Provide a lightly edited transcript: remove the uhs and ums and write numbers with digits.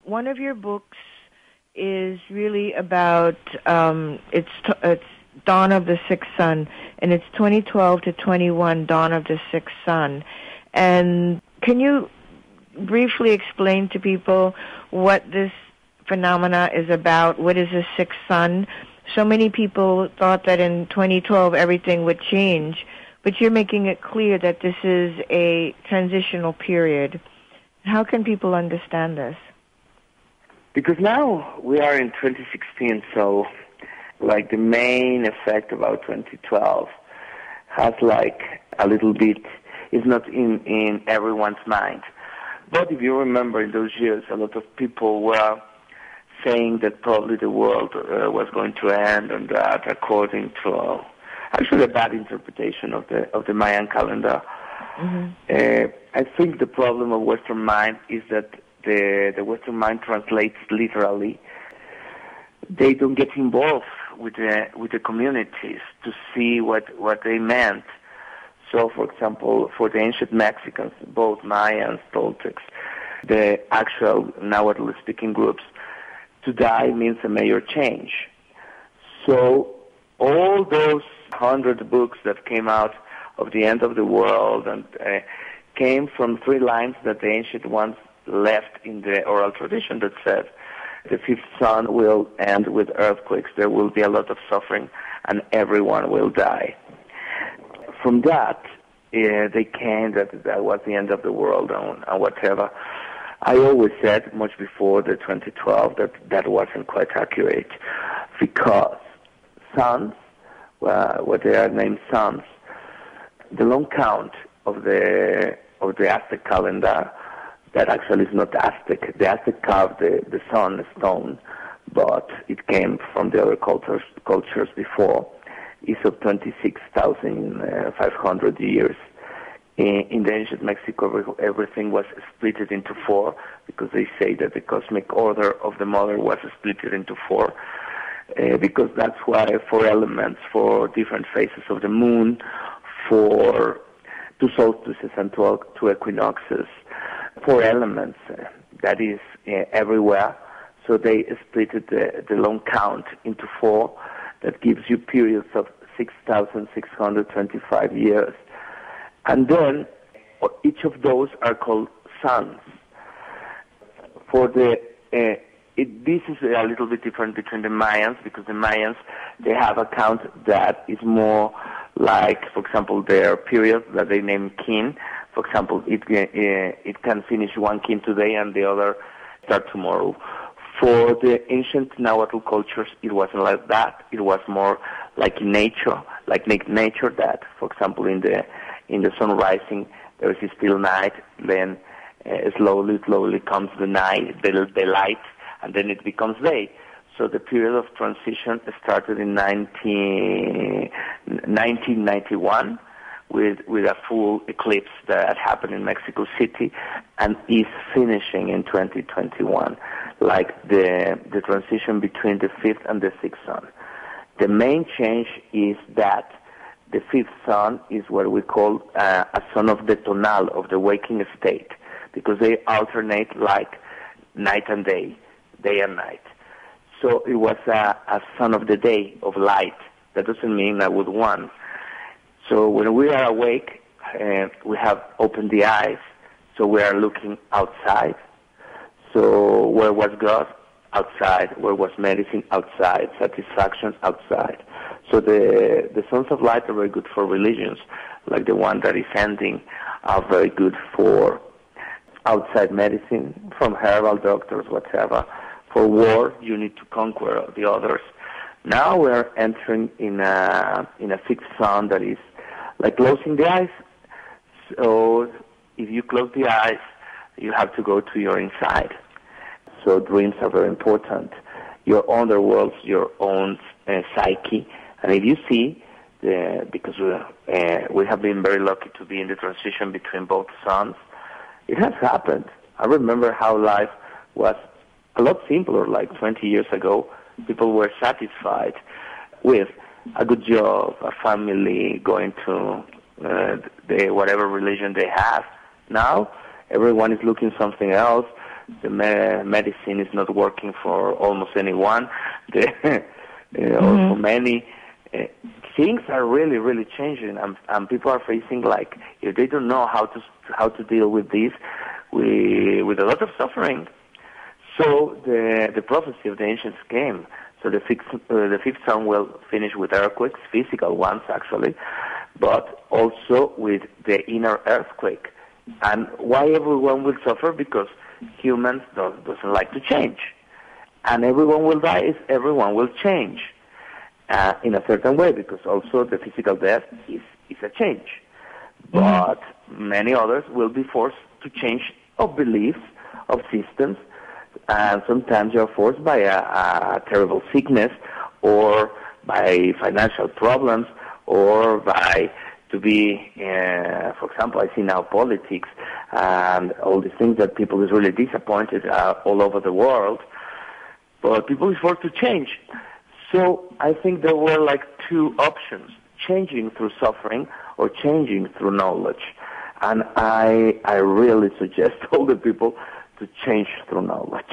one of your books is really about it's Dawn of the Sixth Sun, and it's 2012 to 21, Dawn of the Sixth Sun. And can you briefly explain to people what this phenomena is about? What is the sixth sun? So many people thought that in 2012 everything would change, but you're making it clear that this is a transitional period. How can people understand this? Because now we are in 2016, so like the main effect about 2012 has like a little bit, is not in everyone's mind. But if you remember in those years, a lot of people were saying that probably the world was going to end, and that according to actually a bad interpretation of the Mayan calendar. Mm-hmm. I think the problem of Western mind is that the Western mind translates literally. They don't get involved with the communities to see what they meant. So, for example, for the ancient Mexicans, both Mayans, Toltecs, the actual nahuatl-speaking groups, to die means a major change. So all those 100 books that came out of the end of the world and came from three lines that the ancient ones left in the oral tradition that said the fifth sun will end with earthquakes, there will be a lot of suffering, and everyone will die. From that, they came that was the end of the world and whatever. I always said, much before the 2012, that wasn't quite accurate, because suns, what they are named suns, the long count of the Aztec calendar, that actually is not Aztec. The Aztec carved the sun stone, but it came from the other cultures before, is of 26,500 years. In the ancient Mexico, everything was split into four, because they say that the cosmic order of the mother was split into four, because that's why four elements for different phases of the moon, for two solstices and two equinoxes, four elements, that is everywhere. So they split the long count into four. That gives you periods of 6,625 years. And then each of those are called suns. For this is a little bit different between the Mayans, because the Mayans, they have a count that is more like, for example, their period that they name kin. For example, it can finish one kin today and the other start tomorrow. For the ancient Nahuatl cultures, it wasn't like that. It was more like in nature, nature that, for example, in the sun rising, there is a still night, then slowly comes the night, the light, and then it becomes day. So the period of transition started in 1991 with a full eclipse that happened in Mexico City, and is finishing in 2021, like the transition between the fifth and the sixth sun. The main change is that the fifth sun is what we call a sun of the tonal, of the waking state, because they alternate like night and day and night. So it was a sun of the day, of light. That doesn't mean I would one. So when we are awake, we have opened the eyes, so we are looking outside. So where was God? Outside. Where was medicine? Outside. Satisfaction? Outside. So the sons of light are very good for religions, like the one that is ending, are very good for outside medicine, from herbal doctors, whatever. For war, you need to conquer the others. Now we're entering in a sixth sun that is like closing the eyes. So if you close the eyes, you have to go to your inside. So dreams are very important. Your underworlds, your own psyche. And if you see, because we have been very lucky to be in the transition between both suns, it has happened. I remember how life was a lot simpler, like 20 years ago. People were satisfied with a good job, a family, going to whatever religion they have. Now, everyone is looking something else. the medicine is not working for almost anyone, or for many. Things are really, really changing, and people are facing, like, if they don't know how to deal with this, with a lot of suffering. So the prophecy of the ancients came. So the fifth sun will finish with earthquakes, physical ones actually, but also with the inner earthquake. And why everyone will suffer? Because humans doesn't like to change. And everyone will die if everyone will change in a certain way, because also the physical death is a change. But many others will be forced to change of beliefs, of systems, and sometimes you're forced by a terrible sickness, or by financial problems, or by to be, for example, I see now politics and all these things that people is really disappointed all over the world. But people is forced to change. So I think there were like two options: changing through suffering or changing through knowledge. And I really suggest all the people to change through knowledge.